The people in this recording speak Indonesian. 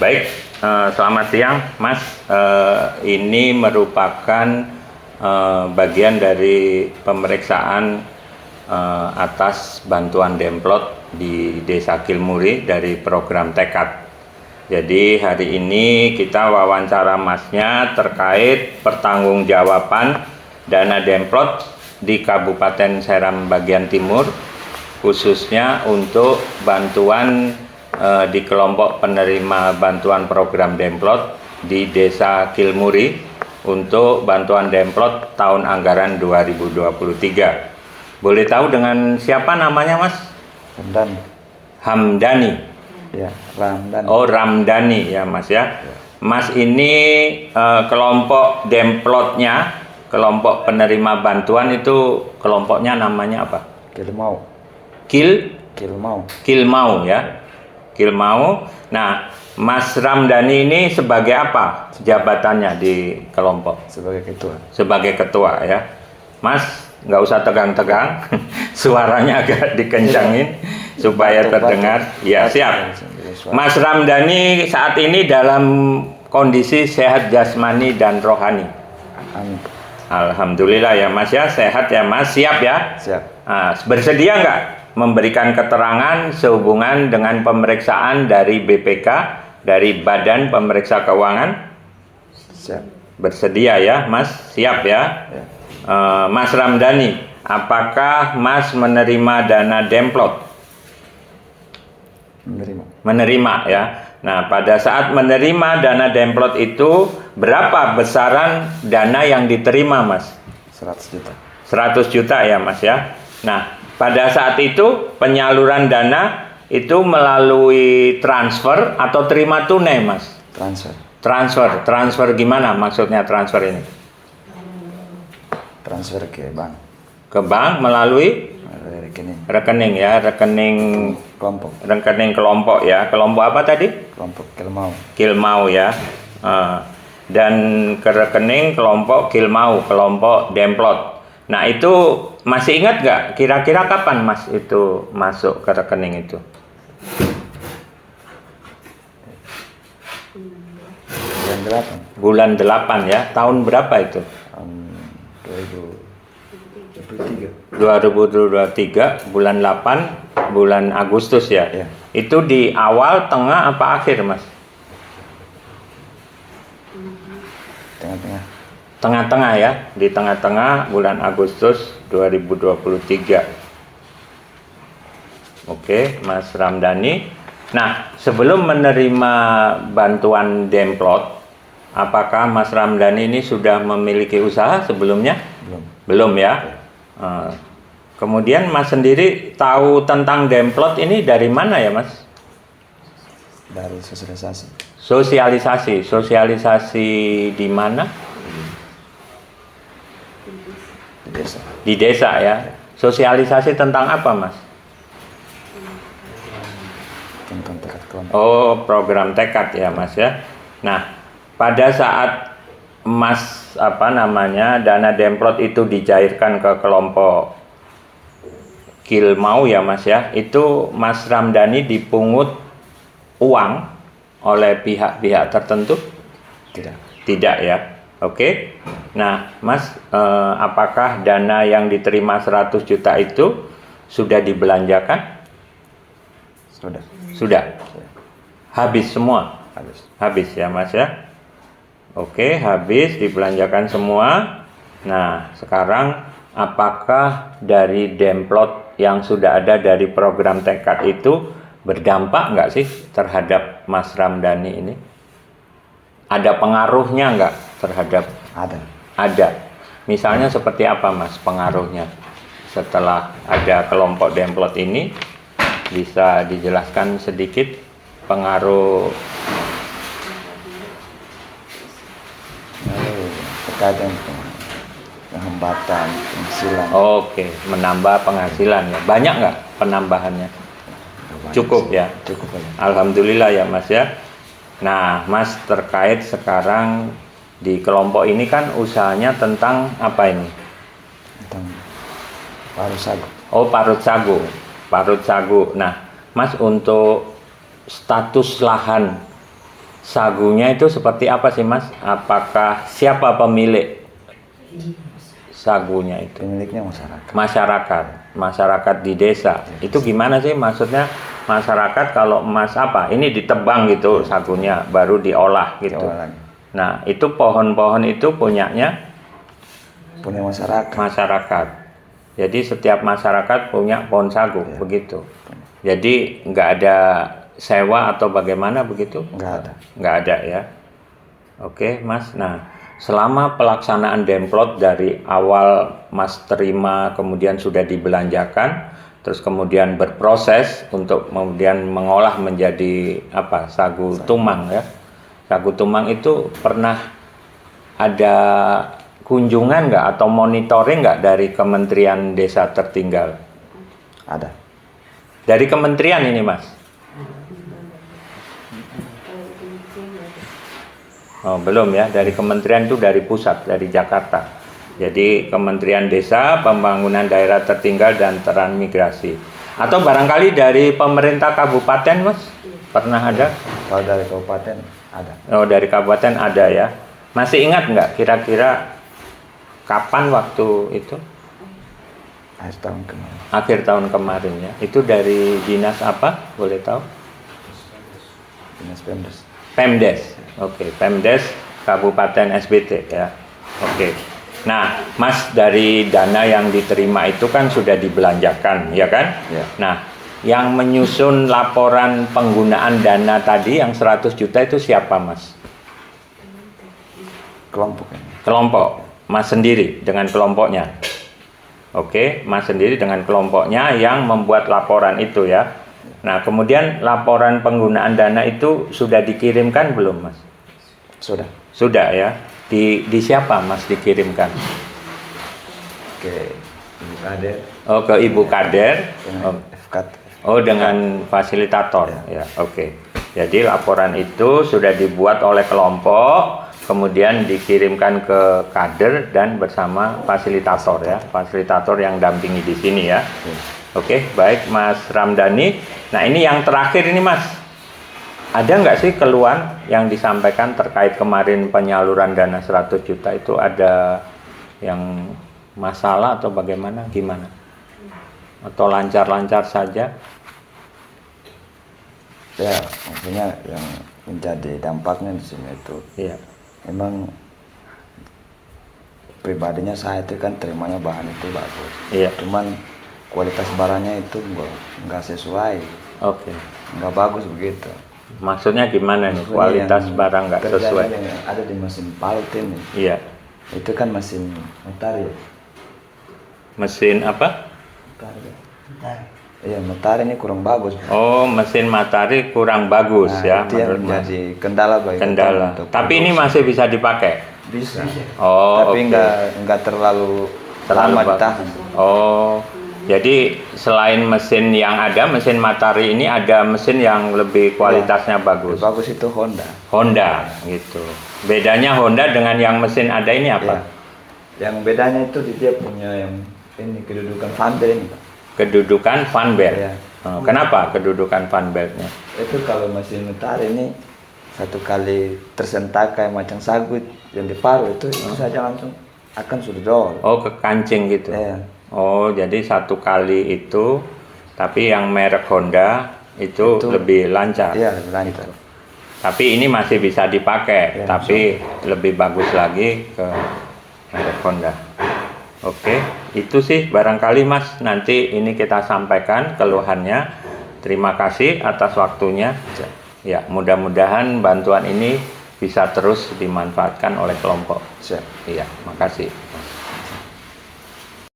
Baik, selamat siang, Mas. Ini merupakan bagian dari pemeriksaan atas bantuan Demplot di Desa Kilmuri dari program Tekad. Jadi hari ini kita wawancara Masnya terkait pertanggungjawaban dana Demplot di Kabupaten Seram bagian Timur, khususnya untuk bantuan di kelompok penerima bantuan program Demplot di Desa Kilmuri untuk bantuan Demplot tahun anggaran 2023. Boleh tahu dengan siapa namanya, Mas? Ramdhani. Hamdani. Ya, Ramdhani. Oh, Ramdhani ya, Mas ya. Mas ini kelompok Demplotnya, kelompok penerima bantuan itu kelompoknya namanya apa? Kilmau. Kilmau ya. Kilmau. Nah, Mas Ramdhani ini sebagai apa jabatannya di kelompok? Sebagai ketua. Sebagai ketua ya. Mas, nggak usah tegang-tegang, suaranya agak dikencangin supaya terdengar. Ya, siap. Mas Ramdhani saat ini dalam kondisi sehat jasmani dan rohani. Amin. Alhamdulillah ya, Mas ya, sehat ya, Mas. Siap ya? Siap. Nah, bersedia nggak memberikan keterangan sehubungan dengan pemeriksaan dari BPK, dari Badan Pemeriksa Keuangan? Siap. Bersedia ya, Mas? Siap ya? Ya. Mas Ramdhani, apakah Mas menerima dana Demplot? Menerima ya. Nah, pada saat menerima dana Demplot itu berapa besaran dana yang diterima, Mas? 100 juta. 100 juta ya, Mas ya. Nah, pada saat itu penyaluran dana itu melalui transfer atau terima tunai, Mas? Transfer gimana maksudnya transfer ini? Transfer ke bank. Ke bank melalui rekening ya, rekening kelompok ya. Kelompok apa tadi? Kelompok Kilmau. Kilmau ya. Dan ke rekening kelompok Kilmau, kelompok Demplot. Nah, itu masih ingat nggak kira-kira kapan Mas itu masuk ke rekening itu? Bulan 8 ya. Tahun berapa itu? 2023 bulan 8 bulan Agustus ya. Ya. Itu di awal, tengah apa akhir, Mas? Tengah-tengah. Tengah-tengah ya, di tengah-tengah bulan Agustus 2023. Oke, Mas Ramdhani. Nah, sebelum menerima bantuan Demplot, apakah Mas Ramdhani ini sudah memiliki usaha sebelumnya? Belum ya. Kemudian Mas sendiri tahu tentang Demplot ini dari mana ya, Mas? Dari sosialisasi. Sosialisasi di mana? Di desa ya. Sosialisasi tentang apa, Mas? Tentang tekad kelompok. Oh, program Tekad ya, Mas ya. Nah, pada saat Mas dana Demplot itu dicairkan ke kelompok Kilmau ya, Mas ya. Itu Mas Ramdhani dipungut uang oleh pihak-pihak tertentu? Tidak ya. Oke. Nah, Mas, apakah dana yang diterima 100 juta itu sudah dibelanjakan? Sudah. Habis semua? Habis ya, Mas ya. Oke, habis dibelanjakan semua. Nah, sekarang apakah dari Demplot yang sudah ada dari program Tekad itu berdampak nggak sih terhadap Mas Ramdhani ini? Ada pengaruhnya nggak terhadap? Ada. Misalnya seperti apa, Mas, pengaruhnya setelah ada kelompok Demplot ini? Bisa dijelaskan sedikit pengaruh? Terkadang penghambatan penghasilan. Oke, menambah penghasilan ya. Banyak nggak penambahannya? Cukup ya. Cukup. Alhamdulillah ya, Mas ya. Nah, Mas, terkait sekarang di kelompok ini kan usahanya tentang apa ini? Tentang parut sagu. Oh, parut sagu. Nah, Mas, untuk status lahan sagunya itu seperti apa sih Mas? Apakah siapa pemilik sagunya itu? Pemiliknya masyarakat. Masyarakat di desa. Itu gimana sih maksudnya? Masyarakat kalau emas apa? Ini ditebang gitu sagunya, baru diolah gitu. Diolah. Nah, itu pohon-pohon itu punyanya Punya masyarakat. masyarakat. Jadi setiap masyarakat punya pohon sagu, begitu. Jadi nggak ada sewa atau bagaimana begitu? Nggak ada. Nggak ada ya. Oke, Mas. Nah, selama pelaksanaan demplot dari awal Mas terima, kemudian sudah dibelanjakan, terus kemudian berproses untuk kemudian mengolah menjadi apa? Sagu tumang ya. Sagu tumang itu pernah ada kunjungan nggak atau monitoring nggak dari Kementerian Desa Tertinggal? Ada. Dari kementerian ini, Mas? Oh, belum ya. Dari kementerian itu dari pusat, dari Jakarta. Jadi Kementerian Desa, Pembangunan Daerah Tertinggal dan Transmigrasi. Atau barangkali dari pemerintah kabupaten, Mas? Pernah ada? Kalau dari kabupaten ada. Oh, dari kabupaten ada ya. Masih ingat nggak kira-kira kapan waktu itu? Akhir tahun kemarin. Akhir tahun kemarin ya. Itu dari dinas apa? Boleh tahu? Dinas Pemdes. Pemdes. Oke, Pemdes Kabupaten SBT ya. Oke. Nah, Mas, dari dana yang diterima itu kan sudah dibelanjakan, ya kan? Ya. Nah, yang menyusun laporan penggunaan dana tadi yang 100 juta itu siapa, Mas? Kelompok ini. Kelompok. Mas sendiri dengan kelompoknya. Oke, Mas sendiri dengan kelompoknya yang membuat laporan itu ya. Nah, kemudian laporan penggunaan dana itu sudah dikirimkan belum, Mas? Sudah. Sudah ya. Di siapa, Mas, dikirimkan? Ke Ibu Kader. Oh, ke Ibu Kader. Dengan FKT. Oh, dengan fasilitator ya. Oke. Jadi laporan itu sudah dibuat oleh kelompok, kemudian dikirimkan ke kader dan bersama fasilitator ya. Fasilitator yang dampingi di sini ya. Oke, baik Mas Ramdhani. Nah, ini yang terakhir ini, Mas. Ada nggak sih keluhan yang disampaikan terkait kemarin penyaluran dana 100 juta itu ada yang masalah atau bagaimana? Gimana? Atau lancar-lancar saja? Ya, maksudnya yang menjadi dampaknya di sini itu Iya. memang pribadinya saya itu kan terimanya bahan itu bagus. Iya. Cuman kualitas barangnya itu nggak sesuai, Oke. nggak bagus begitu. Maksudnya gimana nih? Maksudnya Kualitas yang barang nggak terjadi sesuai? yang ada di mesin palut ini, Iya. itu kan mesin Metari. Mesin apa? Metari. Iya, Metari ini kurang bagus. Oh, mesin Matahari kurang bagus Nah, ya itu yang menurut Mas. menjadi kendala bagi kita Kendala. untuk Tapi ini produksi. masih bisa dipakai. Bisa. Oh, Tapi oke. nggak terlalu Terlalu lama bagus. ditahan. Oh, jadi selain mesin yang ada, mesin Matahari ini ada mesin yang lebih kualitasnya bagus. Bagus itu Honda. Honda gitu. Bedanya Honda dengan yang mesin ada ini apa? Ya. Yang bedanya itu dia punya yang ini kedudukan Vanbel ini, Pak. Kedudukan fan belt. Iya. Oh, kenapa kedudukan fan beltnya? Itu kalau mesin Metari ini satu kali tersentak kayak macam sagu yang diparuh itu saja langsung akan sudah jol. Oh, ke kancing gitu. Iya. Oh, jadi satu kali itu, tapi yang merek Honda itu lebih lancar. Iya, lebih lancar. Tapi ini masih bisa dipakai, Ya, tapi lebih bagus lagi ke merek Honda. Oke, itu sih barangkali Mas, nanti ini kita sampaikan keluhannya. Terima kasih atas waktunya. Ya, mudah-mudahan bantuan ini bisa terus dimanfaatkan oleh kelompok. Siap. Iya, makasih.